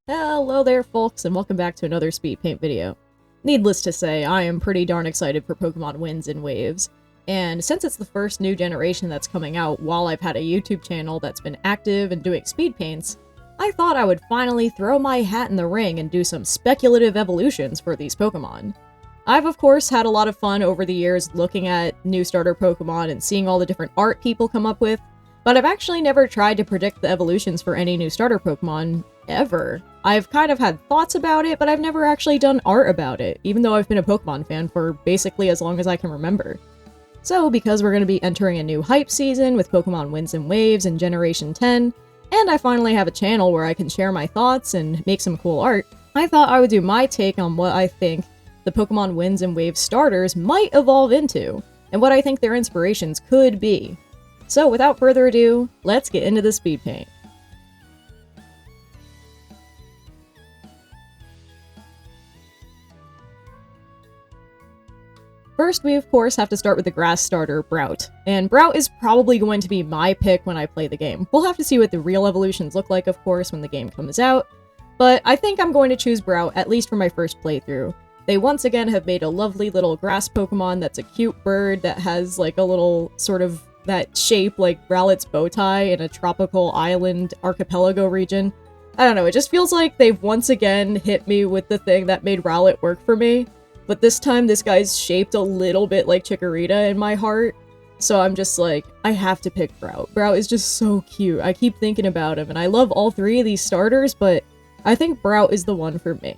Hello there folks, and welcome back to another speed paint video. Needless to say, I am pretty darn excited for Pokémon Winds and Waves, and since it's the first new generation that's coming out while I've had a YouTube channel that's been active and doing speed paints, I thought I would finally throw my hat in the ring and do some speculative evolutions for these Pokémon. I've of course had a lot of fun over the years looking at new starter Pokémon and seeing all the different art people come up with, but I've actually never tried to predict the evolutions for any new starter Pokémon ever. I've kind of had thoughts about it, but I've never actually done art about it, even though I've been a Pokemon fan for basically as long as I can remember. So, because we're going to be entering a new hype season with Pokemon Winds and Waves in Generation 10, and I finally have a channel where I can share my thoughts and make some cool art, I thought I would do my take on what I think the Pokemon Winds and Waves starters might evolve into, and what I think their inspirations could be. So without further ado, let's get into the speed paint. First, we of course have to start with the grass starter, Browt. And Browt is probably going to be my pick when I play the game. We'll have to see what the real evolutions look like, of course, when the game comes out. But I think I'm going to choose Browt, at least for my first playthrough. They once again have made a lovely little grass Pokemon that's a cute bird that has like a little sort of that shape like Rowlet's bow tie in a tropical island archipelago region. I don't know, it just feels like they've once again hit me with the thing that made Rowlet work for me. But this time, this guy's shaped a little bit like Chikorita in my heart. So I'm just like, I have to pick Browt. Browt is just so cute. I keep thinking about him, and I love all three of these starters, but I think Browt is the one for me.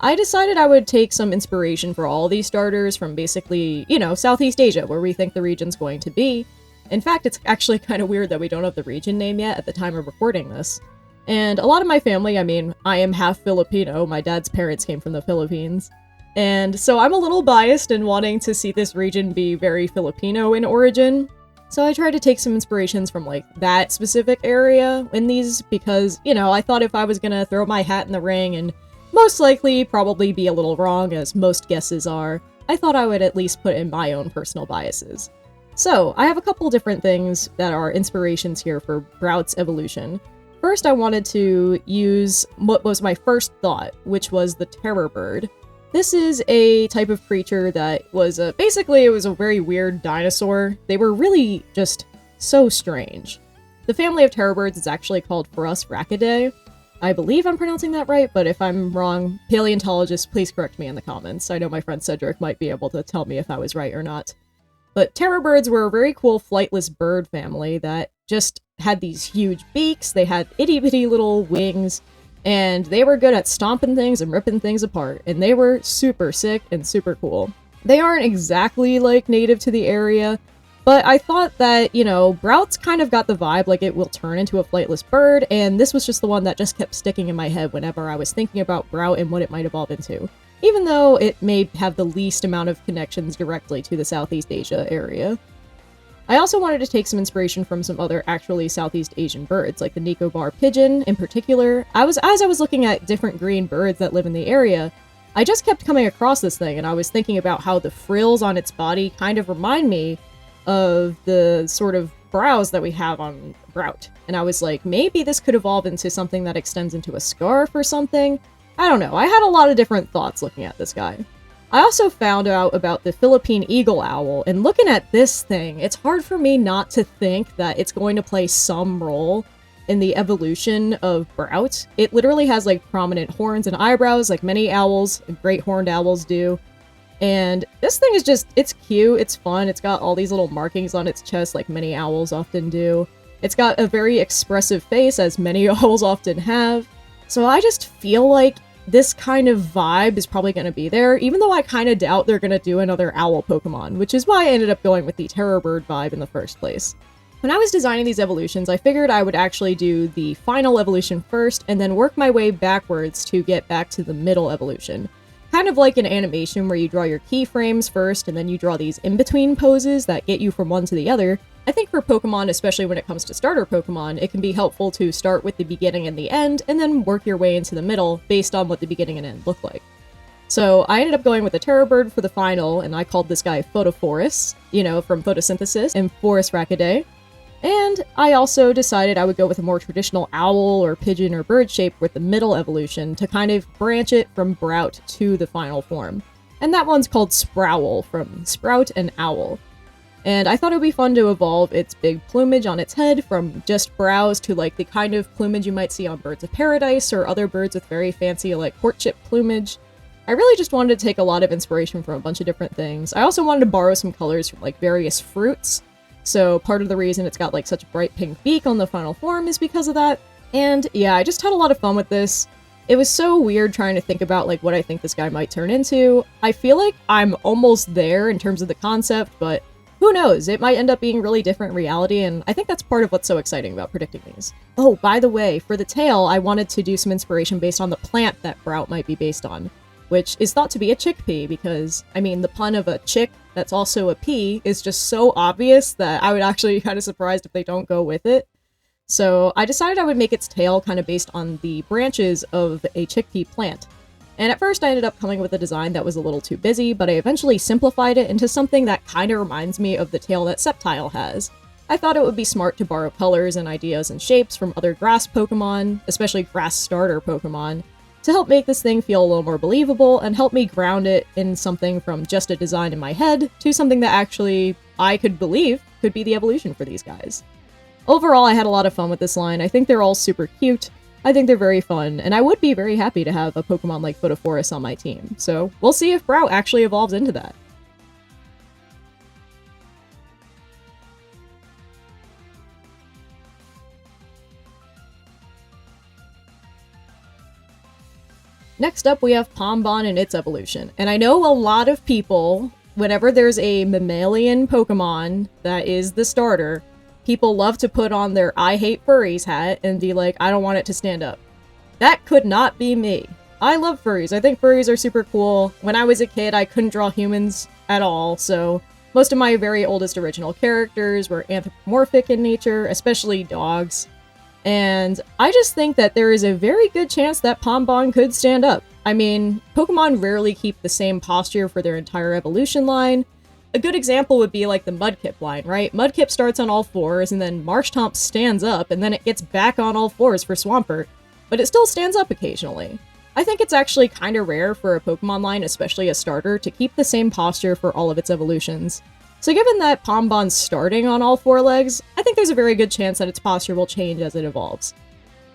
I decided I would take some inspiration for all these starters from basically, you know, Southeast Asia, where we think the region's going to be. In fact, it's actually kind of weird that we don't have the region name yet at the time of recording this. And a lot of my family, I mean, I am half Filipino. My dad's parents came from the Philippines. And so I'm a little biased in wanting to see this region be very Filipino in origin. So I tried to take some inspirations from like that specific area in these because, you know, I thought if I was gonna throw my hat in the ring and most likely probably be a little wrong as most guesses are, I thought I would at least put in my own personal biases. So I have a couple different things that are inspirations here for Browt's evolution. First, I wanted to use what was my first thought, which was the Terror Bird. This is a type of creature that was basically it was a very weird dinosaur. They were really just so strange. The family of terror birds is actually called Racidae. I believe I'm pronouncing that right, but if I'm wrong, paleontologists, please correct me in the comments. I know my friend Cedric might be able to tell me if I was right or not. But terror birds were a very cool flightless bird family that just had these huge beaks, they had itty-bitty little wings, and they were good at stomping things and ripping things apart, and they were super sick and super cool. They aren't exactly, like, native to the area, but I thought that, you know, Browt's kind of got the vibe like it will turn into a flightless bird, and this was just the one that just kept sticking in my head whenever I was thinking about Browt and what it might evolve into, even though it may have the least amount of connections directly to the Southeast Asia area. I also wanted to take some inspiration from some other actually Southeast Asian birds, like the Nicobar pigeon in particular. As I was looking at different green birds that live in the area, I just kept coming across this thing, and I was thinking about how the frills on its body kind of remind me of the sort of brows that we have on Browt. And I was like, maybe this could evolve into something that extends into a scarf or something? I don't know, I had a lot of different thoughts looking at this guy. I also found out about the Philippine eagle owl, and looking at this thing, it's hard for me not to think that it's going to play some role in the evolution of Browt. It literally has like prominent horns and eyebrows like many owls, great horned owls do. And this thing is just, it's cute, it's fun, it's got all these little markings on its chest like many owls often do. It's got a very expressive face as many owls often have. So I just feel like this kind of vibe is probably going to be there, even though I kind of doubt they're going to do another owl Pokemon, which is why I ended up going with the Terror Bird vibe in the first place. When I was designing these evolutions, I figured I would actually do the final evolution first, and then work my way backwards to get back to the middle evolution. Kind of like an animation where you draw your keyframes first, and then you draw these in-between poses that get you from one to the other. I think for Pokemon, especially when it comes to starter Pokemon, it can be helpful to start with the beginning and the end, and then work your way into the middle based on what the beginning and end look like. So I ended up going with the Terror Bird for the final, and I called this guy Photophorus, you know, from photosynthesis, and Forest Racidae. And I also decided I would go with a more traditional owl or pigeon or bird shape with the middle evolution to kind of branch it from Browt to the final form. And that one's called Sprowl, from Sprout and Owl. And I thought it would be fun to evolve its big plumage on its head from just brows to like the kind of plumage you might see on birds of paradise or other birds with very fancy like courtship plumage. I really just wanted to take a lot of inspiration from a bunch of different things. I also wanted to borrow some colors from like various fruits. So part of the reason it's got like such a bright pink beak on the final form is because of that. And yeah, I just had a lot of fun with this. It was so weird trying to think about like what I think this guy might turn into. I feel like I'm almost there in terms of the concept, but who knows? It might end up being really different in reality, and I think that's part of what's so exciting about predicting these. Oh, by the way, for the tail, I wanted to do some inspiration based on the plant that Browt might be based on, which is thought to be a chickpea because, I mean, the pun of a chick that's also a pea is just so obvious that I would actually be kind of surprised if they don't go with it. So I decided I would make its tail kind of based on the branches of a chickpea plant. And at first I ended up coming with a design that was a little too busy, but I eventually simplified it into something that kind of reminds me of the tail that Sceptile has. I thought it would be smart to borrow colors and ideas and shapes from other grass Pokemon, especially grass starter Pokemon, to help make this thing feel a little more believable and help me ground it in something from just a design in my head to something that actually I could believe could be the evolution for these guys. Overall, I had a lot of fun with this line. I think they're all super cute. I think they're very fun, and I would be very happy to have a Pokemon like Photophorus on my team, so we'll see if Browt actually evolves into that. Next up, we have Pombon and its evolution, and I know a lot of people, whenever there's a mammalian Pokemon that is the starter, people love to put on their I hate furries hat and be like, I don't want it to stand up. That could not be me. I love furries. I think furries are super cool. When I was a kid, I couldn't draw humans at all, so most of my very oldest original characters were anthropomorphic in nature, especially dogs. And I just think that there is a very good chance that Pombon could stand up. I mean, Pokemon rarely keep the same posture for their entire evolution line. A good example would be like the Mudkip line, right? Mudkip starts on all fours, and then Marshtomp stands up, and then it gets back on all fours for Swampert, but it still stands up occasionally. I think it's actually kinda rare for a Pokemon line, especially a starter, to keep the same posture for all of its evolutions. So given that Pombon's starting on all four legs, I think there's a very good chance that its posture will change as it evolves.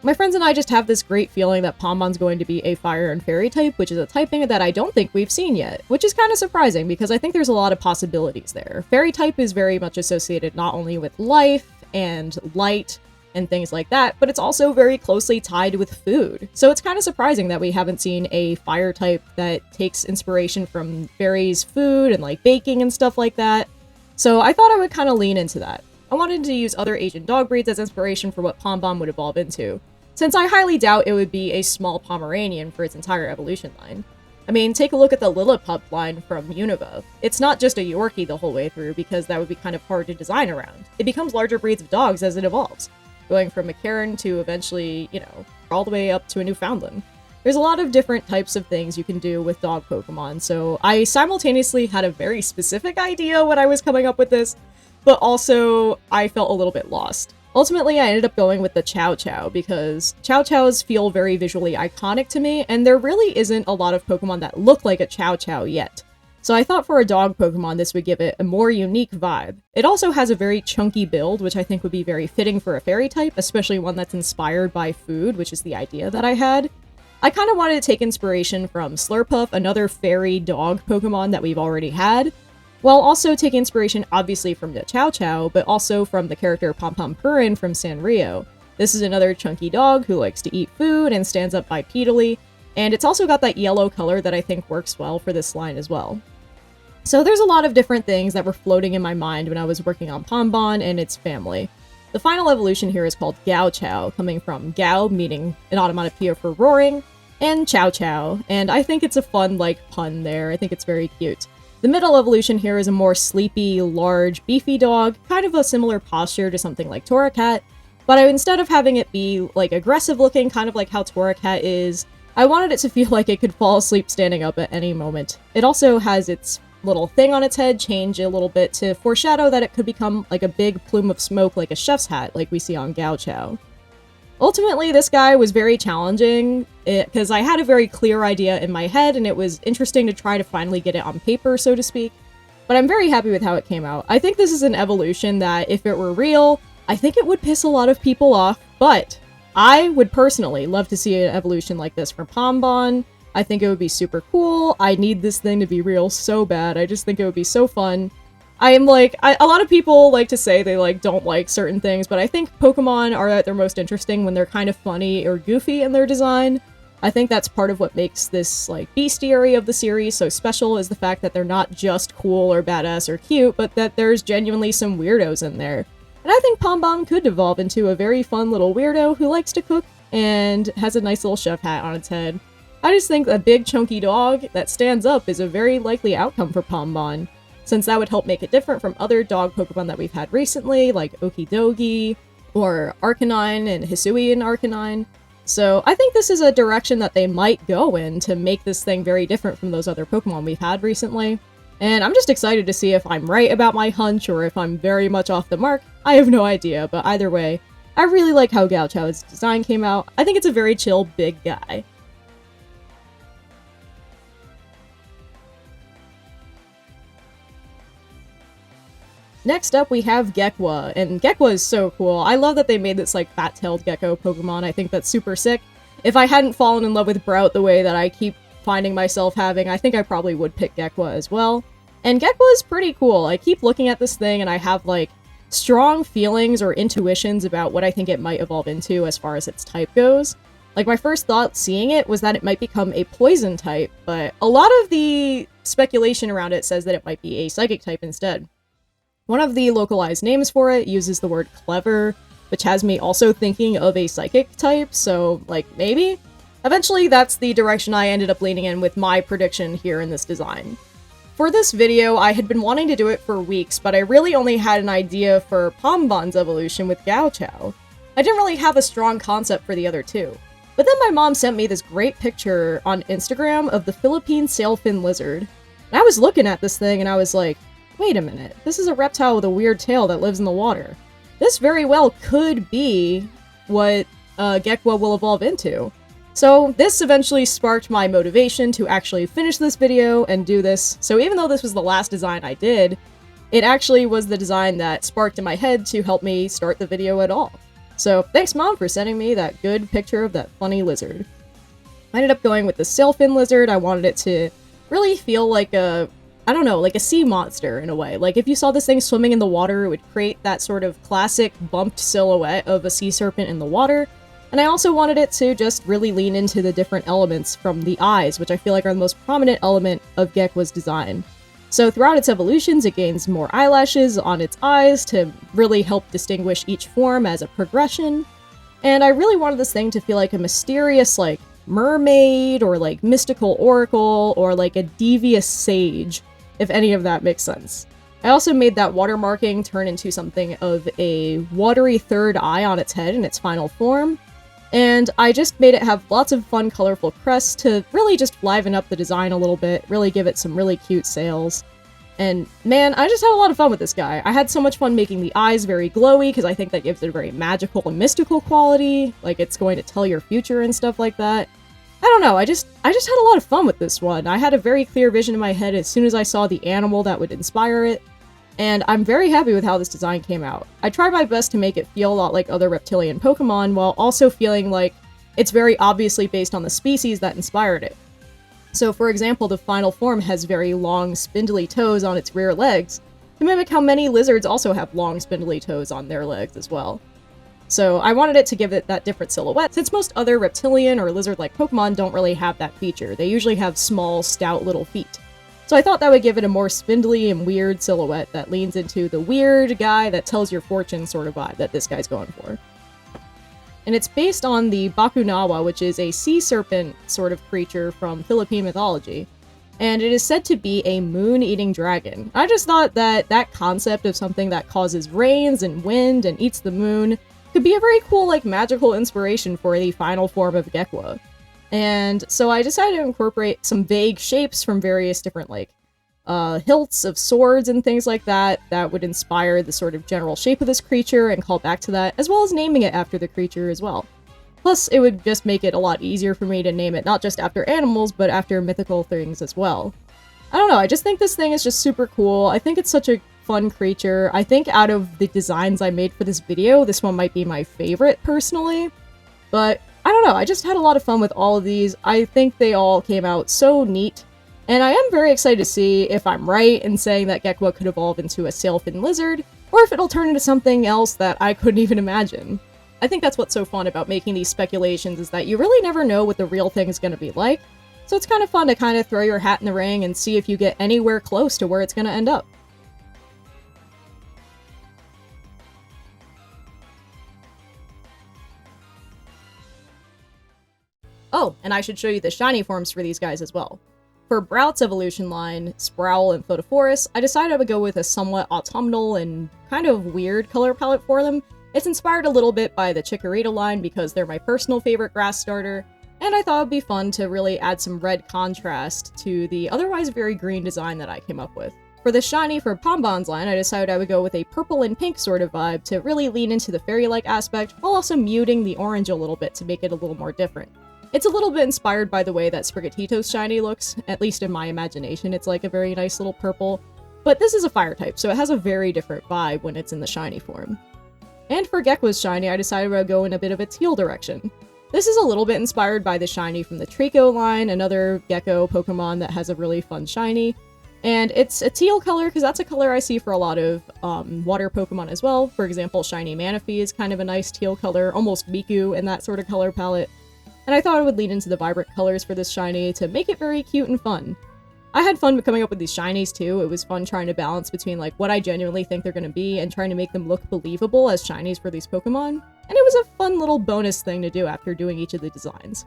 My friends and I just have this great feeling that Pombon's going to be a fire and fairy type, which is a typing that I don't think we've seen yet, which is kind of surprising because I think there's a lot of possibilities there. Fairy type is very much associated not only with life and light and things like that, but it's also very closely tied with food. So it's kind of surprising that we haven't seen a fire type that takes inspiration from fairies' food and like baking and stuff like that. So I thought I would kind of lean into that. I wanted to use other Asian dog breeds as inspiration for what Pombon would evolve into, since I highly doubt it would be a small Pomeranian for its entire evolution line. I mean, take a look at the Lillipup line from Unova. It's not just a Yorkie the whole way through, because that would be kind of hard to design around. It becomes larger breeds of dogs as it evolves, going from a Karen to eventually, all the way up to a Newfoundland. There's a lot of different types of things you can do with dog Pokemon, so I simultaneously had a very specific idea when I was coming up with this, but also I felt a little bit lost. Ultimately, I ended up going with the Chow Chow because Chow Chows feel very visually iconic to me, and there really isn't a lot of Pokemon that look like a Chow Chow yet. So I thought for a dog Pokemon, this would give it a more unique vibe. It also has a very chunky build, which I think would be very fitting for a fairy type, especially one that's inspired by food, which is the idea that I had. I kind of wanted to take inspiration from Slurpuff, another fairy dog Pokemon that we've already had, while also taking inspiration obviously from the Chow Chow, but also from the character Pom-Pom Purin from Sanrio. This is another chunky dog who likes to eat food and stands up bipedally, and it's also got that yellow color that I think works well for this line as well. So there's a lot of different things that were floating in my mind when I was working on Pombon and its family. The final evolution here is called Gao Chow, coming from Gao, meaning an onomatopoeia for roaring, and Chow Chow, and I think it's a fun, pun there. I think it's very cute. The middle evolution here is a more sleepy, large, beefy dog, kind of a similar posture to something like Torracat, but instead of having it be, aggressive looking, kind of like how Torracat is, I wanted it to feel like it could fall asleep standing up at any moment. It also has its little thing on its head change a little bit to foreshadow that it could become like a big plume of smoke like a chef's hat like we see on Gao Chao. Ultimately, this guy was very challenging because I had a very clear idea in my head and it was interesting to try to finally get it on paper, so to speak. But I'm very happy with how it came out. I think this is an evolution that, if it were real, I think it would piss a lot of people off, but I would personally love to see an evolution like this for Pombon. I think it would be super cool. I need this thing to be real so bad. I just think it would be so fun. I am like, a lot of people like to say they like don't like certain things, but I think Pokemon are at their most interesting when they're kind of funny or goofy in their design. I think that's part of what makes this like bestiary of the series so special, is the fact that they're not just cool or badass or cute, but that there's genuinely some weirdos in there. And I think Pombon could evolve into a very fun little weirdo who likes to cook and has a nice little chef hat on its head. I just think a big chunky dog that stands up is a very likely outcome for Pombon, since that would help make it different from other dog Pokemon that we've had recently, like Okidogi, or Arcanine and Hisui in Arcanine. So I think this is a direction that they might go in to make this thing very different from those other Pokemon we've had recently. And I'm just excited to see if I'm right about my hunch or if I'm very much off the mark. I have no idea, but either way, I really like how Gao Chao's design came out. I think it's a very chill, big guy. Next up, we have Gecqua, and Gecqua is so cool. I love that they made this, like, fat-tailed gecko Pokemon. I think that's super sick. If I hadn't fallen in love with Browt the way that I keep finding myself having, I think I probably would pick Gecqua as well. And Gecqua is pretty cool. I keep looking at this thing and I have, like, strong feelings or intuitions about what I think it might evolve into as far as its type goes. Like, my first thought seeing it was that it might become a poison type, but a lot of the speculation around it says that it might be a psychic type instead. One of the localized names for it uses the word clever, which has me also thinking of a psychic type, so, like, maybe? Eventually, that's the direction I ended up leaning in with my prediction here in this design. For this video, I had been wanting to do it for weeks, but I really only had an idea for Pombon's evolution with Gao Chao. I didn't really have a strong concept for the other two. But then my mom sent me this great picture on Instagram of the Philippine sailfin lizard. And I was looking at this thing and I was like, wait a minute, this is a reptile with a weird tail that lives in the water. This very well could be what Gecqua will evolve into. So this eventually sparked my motivation to actually finish this video and do this. So even though this was the last design I did, it actually was the design that sparked in my head to help me start the video at all. So thanks, Mom, for sending me that good picture of that funny lizard. I ended up going with the sailfin lizard. I wanted it to really feel like a, I don't know, like a sea monster in a way. Like if you saw this thing swimming in the water, it would create that sort of classic bumped silhouette of a sea serpent in the water. And I also wanted it to just really lean into the different elements from the eyes, which I feel like are the most prominent element of Gecqua's design. So throughout its evolutions, it gains more eyelashes on its eyes to really help distinguish each form as a progression. And I really wanted this thing to feel like a mysterious, like, mermaid, or like mystical oracle, or like a devious sage, if any of that makes sense. I also made that watermarking turn into something of a watery third eye on its head in its final form. And I just made it have lots of fun, colorful crests to really just liven up the design a little bit, really give it some really cute sails. And man, I just had a lot of fun with this guy. I had so much fun making the eyes very glowy, because I think that gives it a very magical and mystical quality, like it's going to tell your future and stuff like that. I don't know, I just had a lot of fun with this one. I had a very clear vision in my head as soon as I saw the animal that would inspire it. And I'm very happy with how this design came out. I tried my best to make it feel a lot like other reptilian Pokemon, while also feeling like it's very obviously based on the species that inspired it. So for example, the final form has very long, spindly toes on its rear legs, to mimic how many lizards also have long, spindly toes on their legs as well. So I wanted it to give it that different silhouette, since most other reptilian or lizard-like Pokemon don't really have that feature. They usually have small, stout little feet. So I thought that would give it a more spindly and weird silhouette that leans into the weird guy that tells your fortune sort of vibe that this guy's going for. And it's based on the Bakunawa, which is a sea serpent sort of creature from Philippine mythology. And it is said to be a moon-eating dragon. I just thought that that concept of something that causes rains and wind and eats the moon could be a very cool, like, magical inspiration for the final form of Gecqua. And so I decided to incorporate some vague shapes from various different, like, hilts of swords and things like that that would inspire the sort of general shape of this creature and call back to that, as well as naming it after the creature as well. Plus, it would just make it a lot easier for me to name it not just after animals, but after mythical things as well. I don't know, I just think this thing is just super cool. I think it's such a fun creature. I think out of the designs I made for this video, this one might be my favorite personally. But I don't know, I just had a lot of fun with all of these. I think they all came out so neat. And I am very excited to see if I'm right in saying that Gecqua could evolve into a sailfin lizard, or if it'll turn into something else that I couldn't even imagine. I think that's what's so fun about making these speculations, is that you really never know what the real thing is going to be like. So it's kind of fun to kind of throw your hat in the ring and see if you get anywhere close to where it's going to end up. Oh, and I should show you the shiny forms for these guys as well. For Browt's evolution line, Sproul and Photophorus, I decided I would go with a somewhat autumnal and kind of weird color palette for them. It's inspired a little bit by the Chikorita line because they're my personal favorite grass starter, and I thought it would be fun to really add some red contrast to the otherwise very green design that I came up with. For the shiny for Pombon's line, I decided I would go with a purple and pink sort of vibe to really lean into the fairy-like aspect, while also muting the orange a little bit to make it a little more different. It's a little bit inspired by the way that Sprigatito's shiny looks, at least in my imagination. It's like a very nice little purple, but this is a fire type, so it has a very different vibe when it's in the shiny form. And for Gecqua's shiny, I decided I would go in a bit of a teal direction. This is a little bit inspired by the shiny from the Trico line, another gecko Pokemon that has a really fun shiny. And it's a teal color because that's a color I see for a lot of water Pokemon as well. For example, shiny Manaphy is kind of a nice teal color, almost Miku in that sort of color palette. And I thought I would lean into the vibrant colors for this shiny to make it very cute and fun. I had fun coming up with these shinies too. It was fun trying to balance between like what I genuinely think they're going to be and trying to make them look believable as shinies for these Pokemon. And it was a fun little bonus thing to do after doing each of the designs.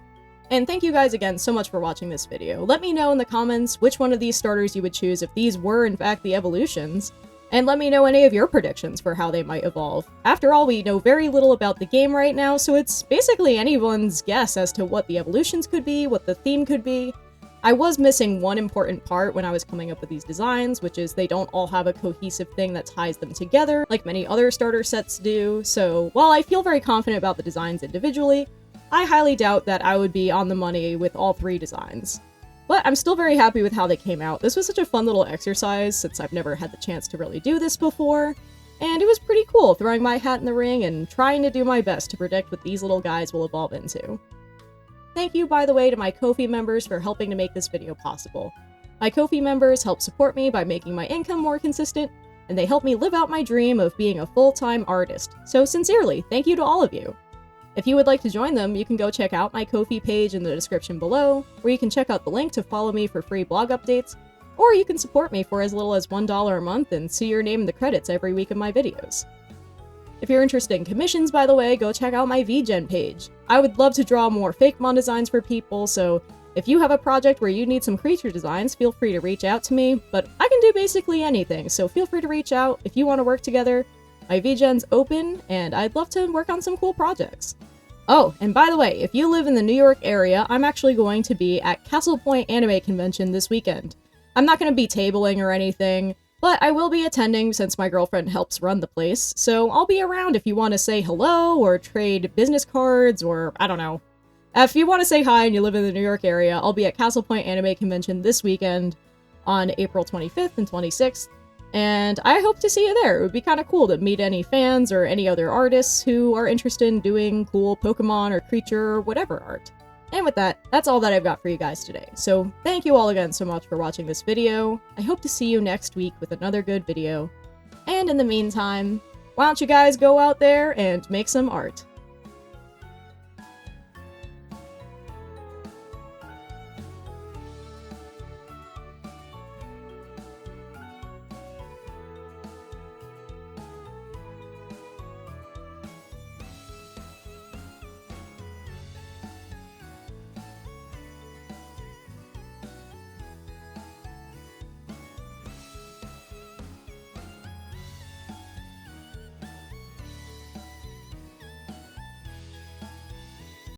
And thank you guys again so much for watching this video. Let me know in the comments which one of these starters you would choose if these were in fact the evolutions. And let me know any of your predictions for how they might evolve. After all, we know very little about the game right now, so it's basically anyone's guess as to what the evolutions could be, what the theme could be. I was missing one important part when I was coming up with these designs, which is they don't all have a cohesive thing that ties them together, like many other starter sets do, so while I feel very confident about the designs individually, I highly doubt that I would be on the money with all three designs. But I'm still very happy with how they came out. This was such a fun little exercise since I've never had the chance to really do this before, and it was pretty cool throwing my hat in the ring and trying to do my best to predict what these little guys will evolve into. Thank you, by the way, to my Ko-fi members for helping to make this video possible. My Ko-fi members help support me by making my income more consistent, and they help me live out my dream of being a full-time artist. So sincerely, thank you to all of you. If you would like to join them, you can go check out my Ko-fi page in the description below, where you can check out the link to follow me for free blog updates, or you can support me for as little as $1 a month and see your name in the credits every week of my videos. If you're interested in commissions, by the way, go check out my VGen page. I would love to draw more Fakemon designs for people, so if you have a project where you need some creature designs, feel free to reach out to me, but I can do basically anything, so feel free to reach out if you want to work together. My VGen's open, and I'd love to work on some cool projects. Oh, and by the way, if you live in the New York area, I'm actually going to be at Castle Point Anime Convention this weekend. I'm not going to be tabling or anything, but I will be attending since my girlfriend helps run the place, so I'll be around if you want to say hello or trade business cards or, I don't know. If you want to say hi and you live in the New York area, I'll be at Castle Point Anime Convention this weekend on April 25th and 26th. And I hope to see you there. It would be kind of cool to meet any fans or any other artists who are interested in doing cool Pokemon or creature or whatever art. And with that, that's all that I've got for you guys today. So thank you all again so much for watching this video. I hope to see you next week with another good video. And in the meantime, why don't you guys go out there and make some art.